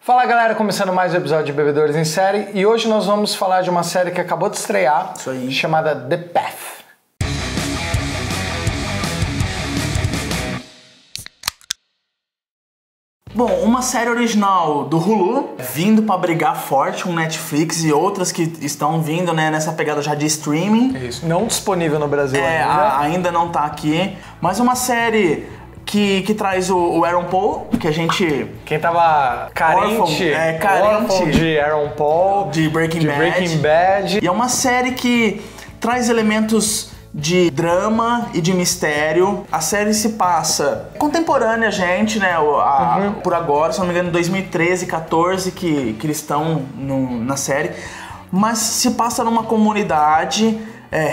Fala galera, começando mais um episódio de Bebedores em Série e hoje nós vamos falar de uma série que acabou de estrear, chamada The Path. Bom, uma série original do Hulu, vindo pra brigar forte com Netflix e outras que estão vindo, né, nessa pegada já de streaming. Isso, não disponível no Brasil ainda. Ainda não tá aqui, mas uma série que traz o Aaron Paul, que a gente... Quem tava carente de Aaron Paul, de Breaking Bad. E é uma série que traz elementos de drama e de mistério. A série se passa contemporânea, gente, né? Por agora, se não me engano, em 2013, 14 que eles estão na série. Mas se passa numa comunidade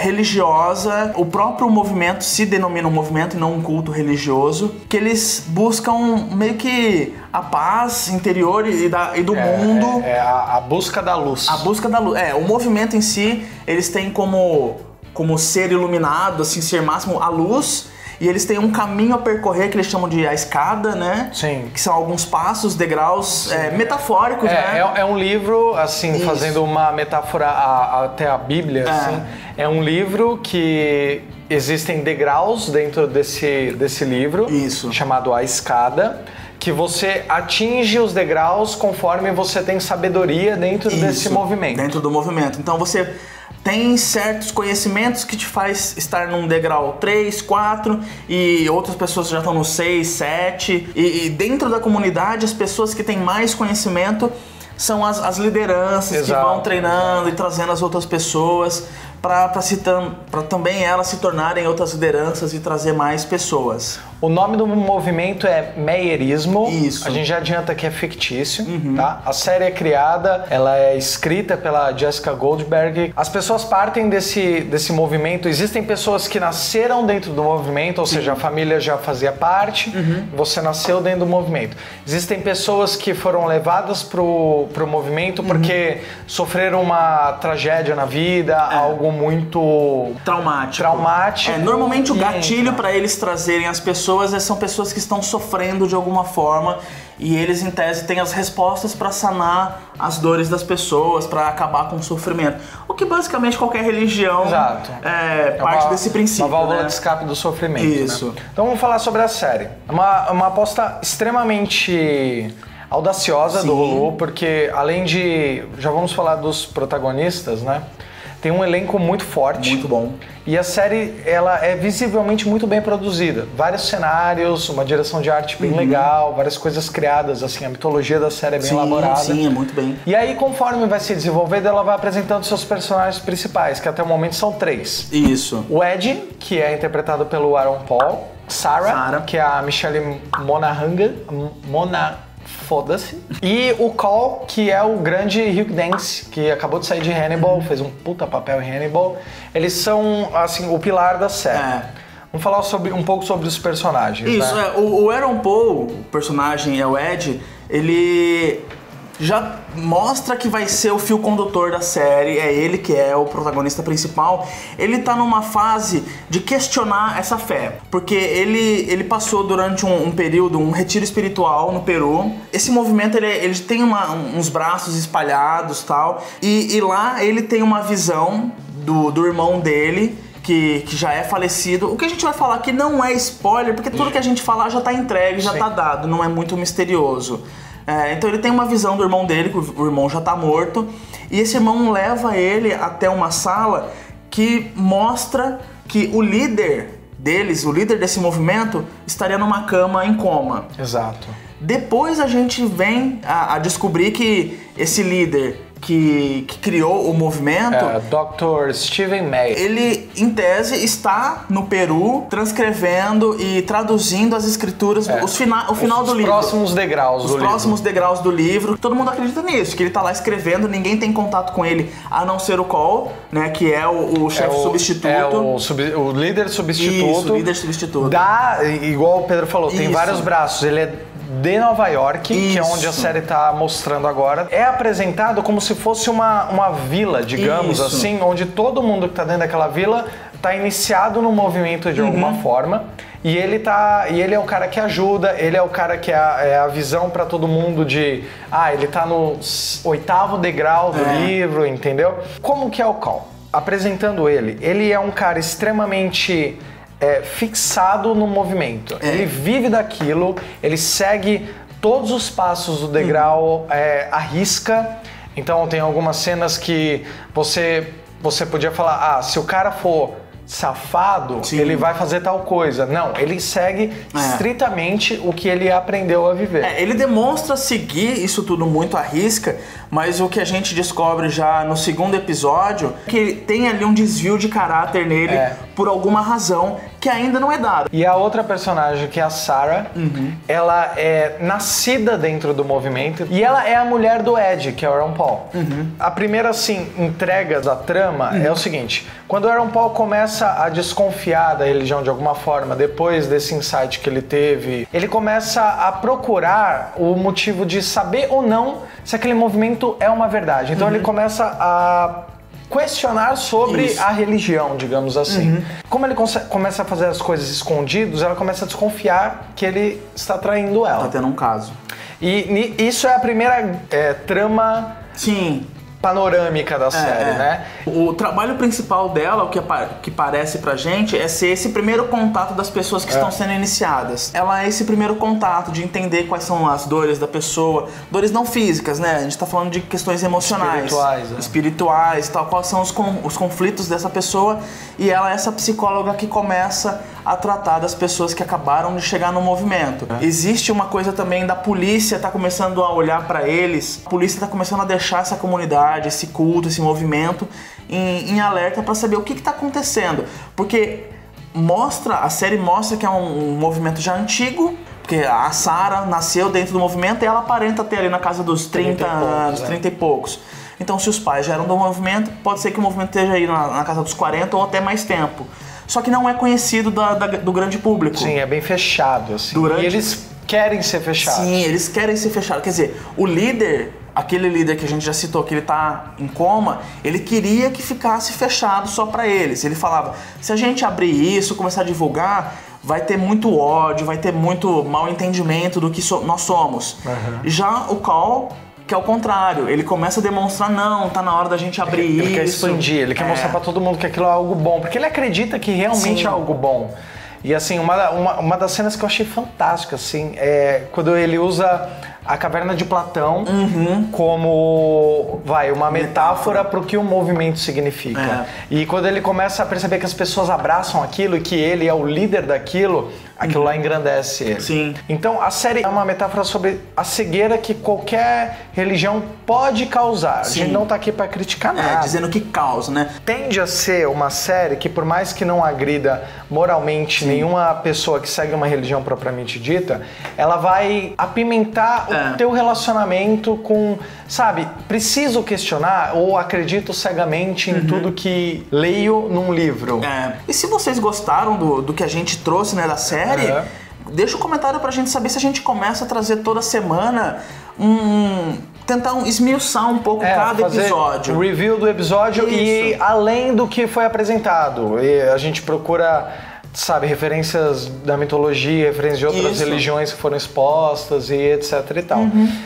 religiosa. O próprio movimento se denomina um movimento e não um culto religioso, que eles buscam meio que a paz interior e do mundo. A busca da luz. A busca da luz. O movimento em si, eles têm como ser iluminado, assim, ser máximo a luz. E eles têm um caminho a percorrer que eles chamam de a escada, né? Sim. Que são alguns passos, degraus metafóricos, né? É um livro, assim, isso, fazendo uma metáfora até a Bíblia, assim. É um livro que existem degraus dentro desse livro. Isso. Chamado A Escada. Que você atinge os degraus conforme você tem sabedoria dentro desse movimento. Dentro do movimento. Então você tem certos conhecimentos que te faz estar num degrau 3, 4 e outras pessoas já estão no 6, 7 e dentro da comunidade as pessoas que têm mais conhecimento são as lideranças. Exato. Que vão treinando e trazendo as outras pessoas para também elas se tornarem outras lideranças e trazer mais pessoas. O nome do movimento é Meierismo. Isso. A gente já adianta que é fictício, tá? A série é criada, ela é escrita pela Jessica Goldberg. As pessoas partem desse movimento. Existem pessoas que nasceram dentro do movimento, ou seja, a família já fazia parte, você nasceu dentro do movimento. Existem pessoas que foram levadas pro movimento porque sofreram uma tragédia na vida, algo muito traumático. Normalmente o gatilho para eles trazerem as pessoas são pessoas que estão sofrendo de alguma forma e eles, em tese, têm as respostas para sanar as dores das pessoas, para acabar com o sofrimento. O que basicamente qualquer religião parte desse princípio. Uma válvula de escape do sofrimento. Isso. Né? Então vamos falar sobre a série. Uma aposta extremamente audaciosa do Hulu, porque além de... Já vamos falar dos protagonistas, né? Tem um elenco muito forte. Muito bom. E a série, ela é visivelmente muito bem produzida. Vários cenários, uma direção de arte bem legal, várias coisas criadas, assim, a mitologia da série é bem elaborada. Sim, é muito bem. E aí, conforme vai se desenvolvendo, ela vai apresentando seus personagens principais, que até o momento são 3. Isso. O Ed, que é interpretado pelo Aaron Paul. Sarah, que é a Michelle Foda-se. E o Cole, que é o grande Hugh Dancy, que acabou de sair de Hannibal, fez um puta papel em Hannibal. Eles são, assim, o pilar da série. Vamos falar um pouco sobre os personagens. Isso, né? O Aaron Paul, o personagem é o Ed, ele já mostra que vai ser o fio condutor da série, é ele que é o protagonista principal. Ele tá numa fase de questionar essa fé, porque ele passou durante um período, um retiro espiritual no Peru. Esse movimento, ele tem uns braços espalhados e tal, e lá ele tem uma visão do irmão dele, que já é falecido. O que a gente vai falar aqui não é spoiler, porque tudo que a gente falar já tá entregue, já tá dado, não é muito misterioso. Então ele tem uma visão do irmão dele, que o irmão já tá morto, e esse irmão leva ele até uma sala que mostra que o líder deles, o líder desse movimento, estaria numa cama em coma. Exato. Depois a gente vem a descobrir que esse líder que criou o movimento... Dr. Steven May. Ele, em tese, está no Peru transcrevendo e traduzindo as escrituras, o final do livro. Os próximos degraus do livro. Todo mundo acredita nisso, que ele está lá escrevendo, ninguém tem contato com ele, a não ser o Cole, né, que é o chefe substituto. O líder substituto. Isso, o líder substituto. Igual o Pedro falou, tem vários braços. Ele é de Nova York, que é onde a série está mostrando agora. É apresentado como se fosse uma vila, digamos assim, onde todo mundo que está dentro daquela vila está iniciado no movimento de alguma forma. E ele é o cara que ajuda, ele é o cara que é a visão pra todo mundo de... ele tá no 8º degrau do livro, entendeu? Como que é o Cal? Apresentando ele é um cara extremamente fixado no movimento. Ele vive daquilo, ele segue todos os passos do degrau à risca. Então tem algumas cenas que você podia falar, se o cara for safado, ele vai fazer tal coisa. Não, ele segue estritamente o que ele aprendeu a viver. Ele demonstra seguir isso tudo muito à risca, mas o que a gente descobre já no 2º episódio é que tem ali um desvio de caráter nele por alguma razão que ainda não é dada. E a outra personagem, que é a Sarah, ela é nascida dentro do movimento e ela é a mulher do Ed, que é o Aaron Paul. A primeira, assim, entrega da trama é o seguinte: quando o Aaron Paul começa a desconfiar da religião de alguma forma, depois desse insight que ele teve, ele começa a procurar o motivo de saber ou não se aquele movimento é uma verdade. Então ele começa a questionar sobre a religião, digamos assim. Como ele começa a fazer as coisas escondidos, ela começa a desconfiar que ele está traindo ela. Tá tendo um caso. E isso é a primeira trama panorâmica da série, né? O trabalho principal dela, o que parece pra gente, é ser esse primeiro contato das pessoas que estão sendo iniciadas. Ela é esse primeiro contato de entender quais são as dores da pessoa, dores não físicas, né? A gente tá falando de questões emocionais, espirituais, tal, quais são os conflitos dessa pessoa, e ela é essa psicóloga que começa a tratar das pessoas que acabaram de chegar no movimento. Existe uma coisa também da polícia tá começando a olhar pra eles, a polícia tá começando a deixar essa comunidade, esse culto, esse movimento em alerta para saber o que está acontecendo, porque a série mostra que é um movimento já antigo, porque a Sarah nasceu dentro do movimento e ela aparenta ter ali na casa dos 30 anos, 30 e poucos. Então, se os pais já eram do movimento, pode ser que o movimento esteja aí na casa dos 40 ou até mais tempo. Só que não é conhecido do grande público. Sim, é bem fechado, assim. E eles querem ser fechados. Sim, eles querem ser fechados. Quer dizer, o líder, aquele líder que a gente já citou, que ele tá em coma, ele queria que ficasse fechado só pra eles. Ele falava, se a gente abrir isso, começar a divulgar, vai ter muito ódio, vai ter muito mal entendimento do que nós somos. Já o Cal, que é o contrário, ele começa a demonstrar, não, tá na hora da gente abrir isso. Ele quer expandir, ele quer mostrar pra todo mundo que aquilo é algo bom, porque ele acredita que realmente é algo bom. E assim, uma das cenas que eu achei fantástica, assim, é quando ele usa a caverna de Platão como, uma metáfora para o que o movimento significa. E quando ele começa a perceber que as pessoas abraçam aquilo e que ele é o líder daquilo, aquilo lá engrandece ele. Sim. Então a série é uma metáfora sobre a cegueira que qualquer religião pode causar. A gente não tá aqui para criticar nada. Dizendo que causa, né? Tende a ser uma série que, por mais que não agrida moralmente nenhuma pessoa que segue uma religião propriamente dita, ela vai apimentar o teu relacionamento com, sabe, preciso questionar ou acredito cegamente em tudo que leio num livro. E se vocês gostaram do que a gente trouxe, né, da série, deixa um comentário pra gente saber se a gente começa a trazer toda semana tentar esmiuçar um pouco cada episódio. Um review do episódio e além do que foi apresentado. E a gente procura, sabe, referências da mitologia, referências de outras religiões que foram expostas e etc e tal.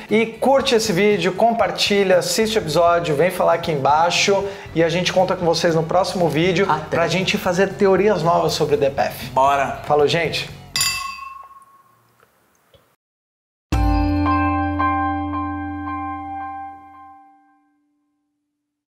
E curte esse vídeo, compartilha, assiste o episódio, vem falar aqui embaixo e a gente conta com vocês no próximo vídeo pra gente fazer teorias novas sobre DPF. Bora! Falou, gente!